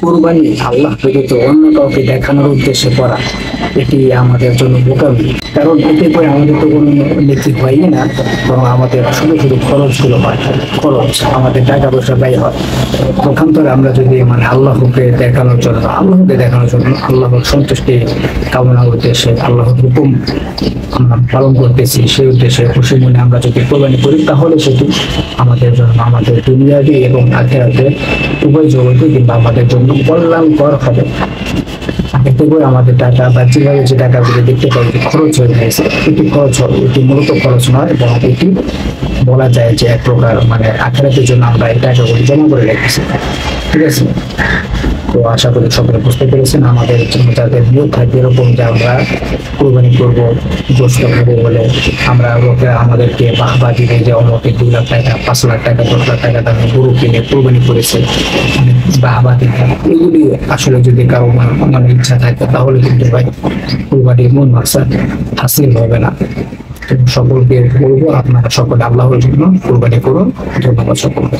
কুরবানি আল্লাহ ব্যতীত অন্য কাউকে দেখানোর উদ্দেশ্যে করা, এটি আমাদের জন্য বোকামি। কারণ এতে করে আমাদের তো কোনো নেকি হয়ই না, বরং আমাদের শুধু শুধু খরচগুলো হয়, খরচ আমাদের টাকা পয়সা ব্যয় হয়। পক্ষান্তরে আমরা যদি আল্লাহকে দেখানোর জন্য, আল্লাহর সন্তুষ্টি কামনার উদ্দেশ্যে, আল্লাহর হুকুম আমরা পালন করতেছি, সেই উদ্দেশ্যে খুশি মনে আমরা যদি কোরবানি করি, তাহলে সেটি আমাদের জন্য, আমাদের দুনিয়াবি এবং আখিরাতে উভয় জগতে কিংবা আমাদের জন্য কল্যাণকর হবে। এতে করে আমাদের টাকা বা যেভাবে যে টাকাগুলো দেখতে পাই খরচ হয়ে গেছে, এটি খরচ হবে, এটি মূলত খরচ নয়, এবং এটি বলা যায় যে এক প্রকার আখিরাতের জন্য আমরা এই টাকাগুলো জমা করে রেখেছি। ঠিক আছে, তো আশা করি সকলে বুঝতে পেরেছেন। আমাদের জন্য যাদের নিয়োগ থাকবে এরকম যে আমরা কোরবানি করবো, গোষ্ঠ খাবো বলে আমরা লোকেরা আমাদেরকে বাহবা দিবে যে অমুকে 2 লাখ টাকা, 5 লাখ টাকা, 10 লাখ টাকা দামে গরু কিনে কোরবানি করেছে, বাহবা দিবে। এগুলি আসলে যদি কারো ইচ্ছা থাকে তাহলে কিন্তু ভাই কোরবানির মন মাকসাদ হাসিল হবে না। সকলকে বলবো আপনারা সকলে আল্লাহর জন্য কোরবানি করুন। ধন্যবাদ সকলকে।